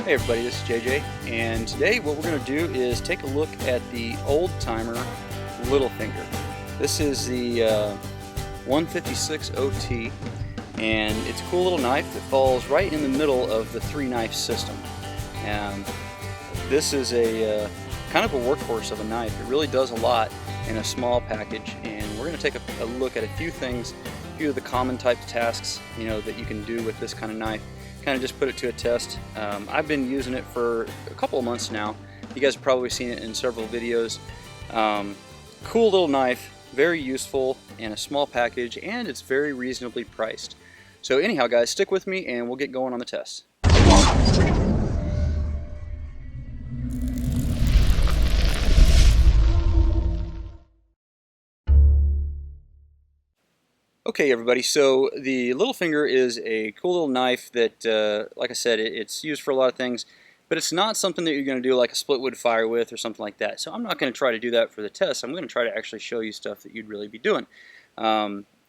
Hey everybody, this is JJ, and today what we're going to do is take a look at the old-timer Little Finger. This is the 156 OT, and it's a cool little knife that falls right in the middle of the 3-knife system. This is a kind of a workhorse of a knife. It really does a lot in a small package, and we're going to take a look at a few things, a few of the common types of tasks that you can do with this kind of knife. Kind of just put it to a test. I've been using it for a couple of months now. You guys have probably seen it in several videos. Cool little knife, very useful in a small package, and it's very reasonably priced. So anyhow guys, stick with me and we'll get going on the test. Okay everybody, so the Little Finger is a cool little knife that, like I said, it's used for a lot of things, but it's not something that you're going to do like a split wood fire with or something like that. So I'm not going to try to do that for the test. I'm going to try to actually show you stuff that you'd really be doing.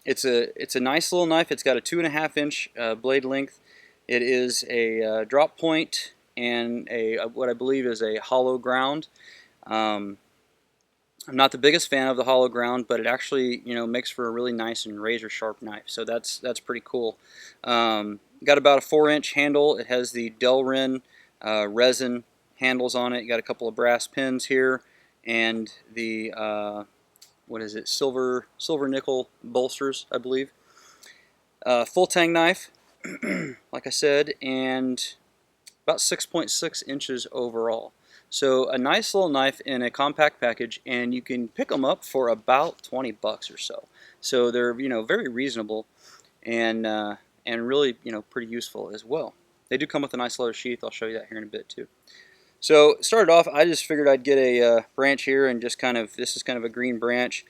It's a nice little knife. It's got a 2.5 inch blade length. It is a drop point and what I believe is a hollow ground. I'm not the biggest fan of the hollow ground, but it actually makes for a really nice and razor sharp knife. So that's pretty cool. Got about a 4-inch handle. It has the Delrin resin handles on it. You got a couple of brass pins here, and the what is it? Silver nickel bolsters, I believe. Full tang knife, like I said, and about 6.6 inches overall. So a nice little knife in a compact package, and you can pick them up for about 20 bucks or so. So they're very reasonable, and really pretty useful as well. They do come with a nice leather sheath. I'll show you that here in a bit too. So started off, I just figured I'd get a branch here and just this is kind of a green branch,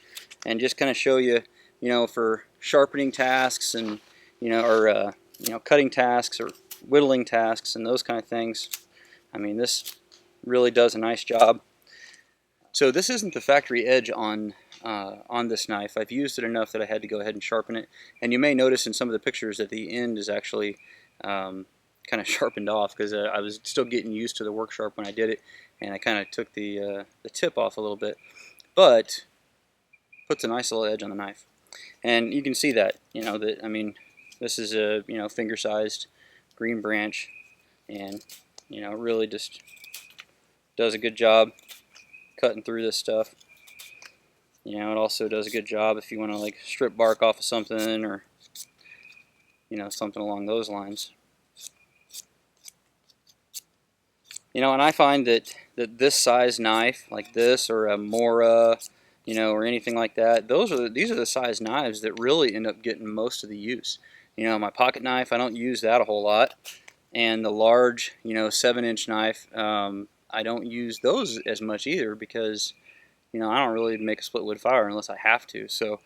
and just kind of show you for sharpening tasks and or cutting tasks or whittling tasks and those kind of things. I mean, this really does a nice job. So this isn't the factory edge on this knife. I've used it enough that I had to go ahead and sharpen it. And you may notice in some of the pictures that the end is actually kind of sharpened off, because I was still getting used to the work sharp when I did it, and I kind of took the tip off a little bit. But puts a nice little edge on the knife, and you can see that I mean, this is a finger-sized green branch, and it really just does a good job cutting through this stuff. It also does a good job if you want to like strip bark off of something, or something along those lines. And I find that this size knife, like this, or a Mora, or anything like that, these are the size knives that really end up getting most of the use. My pocket knife, I don't use that a whole lot, and the large, 7-inch knife, I don't use those as much either, because I don't really make a split wood fire unless I have to. So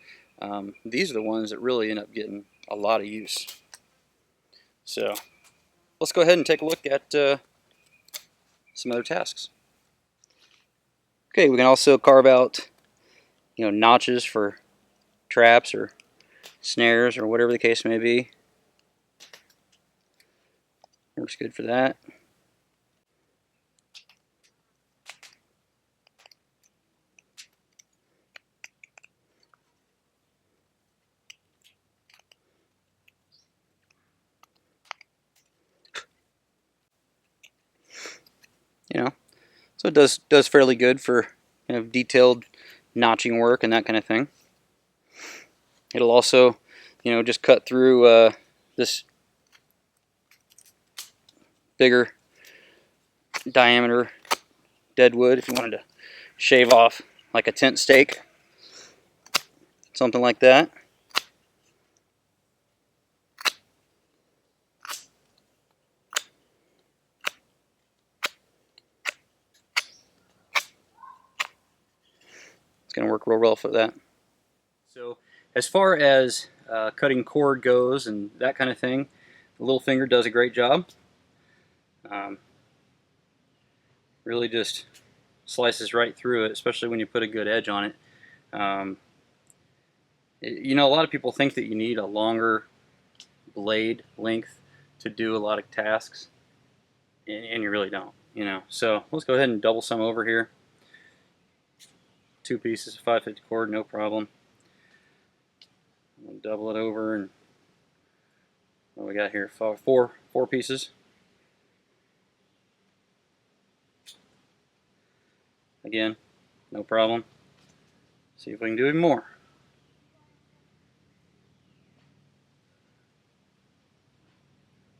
these are the ones that really end up getting a lot of use. So let's go ahead and take a look at some other tasks. Okay, we can also carve out notches for traps or snares or whatever the case may be. Works good for that. So it does fairly good for detailed notching work and that kind of thing. It'll also just cut through this bigger diameter dead wood if you wanted to shave off like a tent stake, something like that. Going to work real well for that. So as far as cutting cord goes and that kind of thing, the Little Finger does a great job. Really just slices right through it, especially when you put a good edge on it. A lot of people think that you need a longer blade length to do a lot of tasks, and you really don't, you know. So let's go ahead and double some over here. 2 pieces of 550 cord, no problem. We'll double it over, and what we got here? Four pieces. Again, no problem. See if we can do even more.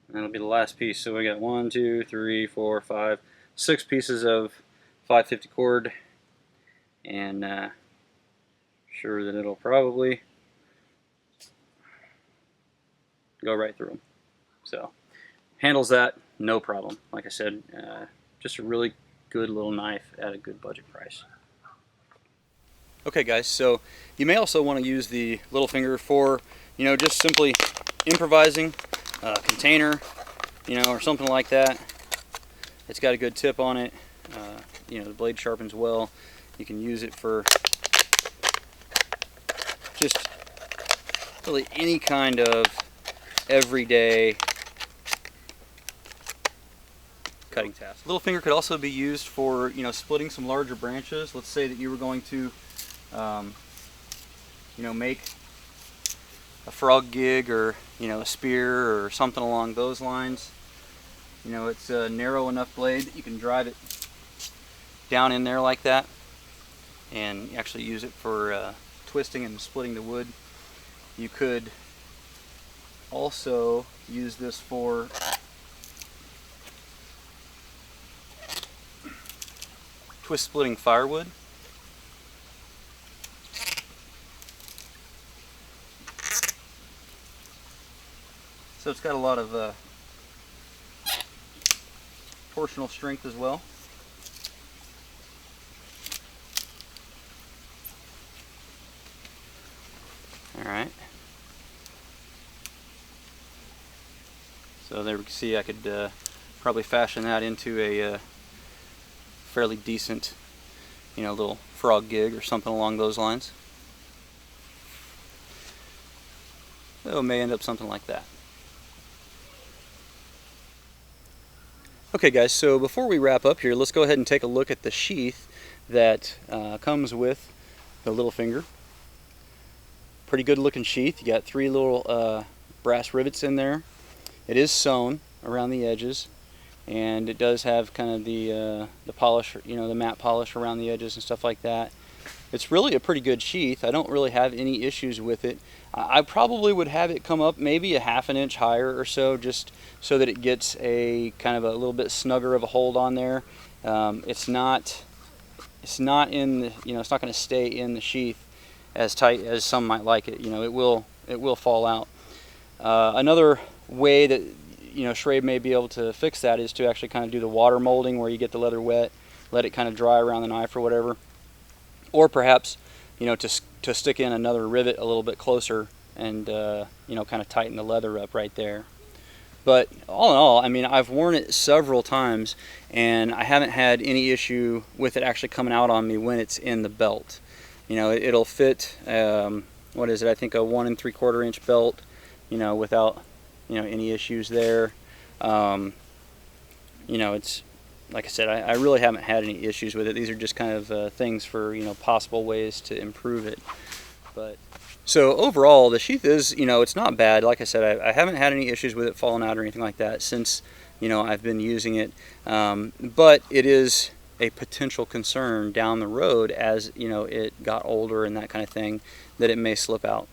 That'll be the last piece. So we got 1, 2, 3, 4, 5, 6 pieces of 550 cord, and sure that it'll probably go right through them. So handles that, no problem. Like I said, just a really good little knife at a good budget price. Okay guys, so you may also want to use the little finger for, you know, just simply improvising a container, you know, or something like that. It's got a good tip on it. You know, the blade sharpens well. You can use it for just really any kind of everyday cutting task. Little finger could also be used for, you know, splitting some larger branches. Let's say that you were going to, you know, make a frog gig, or, you know, a spear or something along those lines. You know, it's a narrow enough blade that you can drive it down in there like that, and actually use it for twisting and splitting the wood. You could also use this for twist splitting firewood. So it's got a lot of torsional strength as well. Alright. So there we can see I could probably fashion that into a fairly decent, you know, little frog gig or something along those lines. So it may end up something like that. Okay guys, so before we wrap up here, let's go ahead and take a look at the sheath that comes with the little finger. Pretty good looking sheath. You got 3 little brass rivets in there. It is sewn around the edges, and it does have kind of the polish, you know, the matte polish around the edges and stuff like that. It's really a pretty good sheath. I don't really have any issues with it. I probably would have it come up maybe a ½ an inch higher or so, just so that it gets a kind of a little bit snugger of a hold on there. It's not in the, you know, it's not going to stay in the sheath as tight as some might like it. You know, it will fall out. Another way that, you know, Schrade may be able to fix that is to actually kind of do the water molding, where you get the leather wet, let it kind of dry around the knife or whatever, or perhaps, you know, to stick in another rivet a little bit closer and you know, kind of tighten the leather up right there. But all in all, I mean, I've worn it several times and I haven't had any issue with it actually coming out on me when it's in the belt. You know, it'll fit, what is it, I think a 1 3/4 inch belt, you know, without, you know, any issues there. You know, it's, like I said, I really haven't had any issues with it. These are just kind of things for, you know, possible ways to improve it. But so overall, the sheath is, you know, it's not bad. Like I said, I haven't had any issues with it falling out or anything like that since, you know, I've been using it. But it is a potential concern down the road as, you know, it got older and that kind of thing, that it may slip out.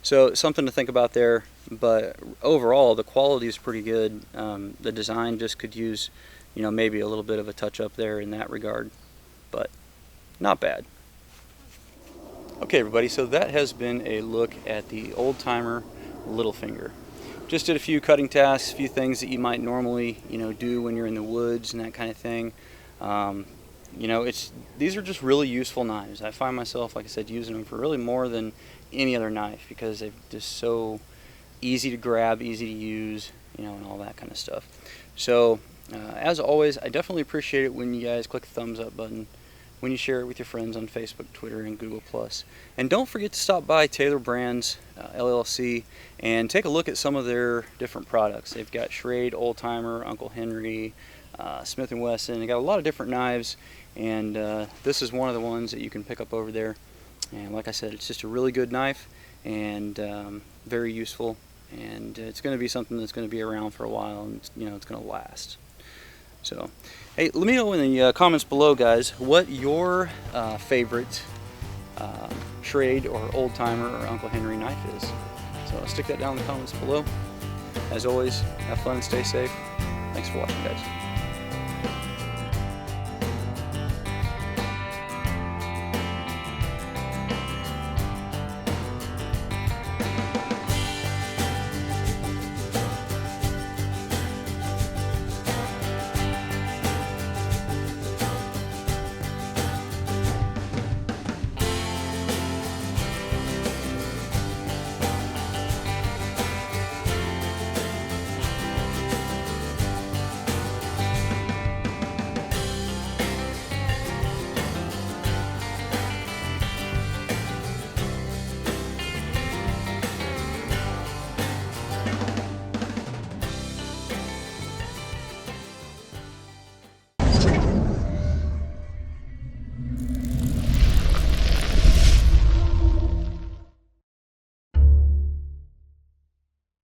So something to think about there. But overall, the quality is pretty good. The design just could use, you know, maybe a little bit of a touch up there in that regard, but not bad. Okay everybody, so that has been a look at the old timer little finger. Just did a few cutting tasks, a few things that you might normally, you know, do when you're in the woods and that kind of thing. You know, these are just really useful knives. I find myself, like I said, using them for really more than any other knife, because they're just so easy to grab, easy to use, you know, and all that kind of stuff. So as always, I definitely appreciate it when you guys click the thumbs up button. when you share it with your friends on Facebook, Twitter, and Google+. And don't forget to stop by Taylor Brands LLC and take a look at some of their different products. They've got Schrade, Old Timer, Uncle Henry, Smith & Wesson. They got a lot of different knives, and this is one of the ones that you can pick up over there. And like I said, it's just a really good knife and very useful, and it's going to be something that's going to be around for a while, and it's going to last. So, hey, let me know in the comments below, guys, what your favorite Schrade or Old Timer or Uncle Henry knife is. So stick that down in the comments below. As always, have fun and stay safe. Thanks for watching, guys.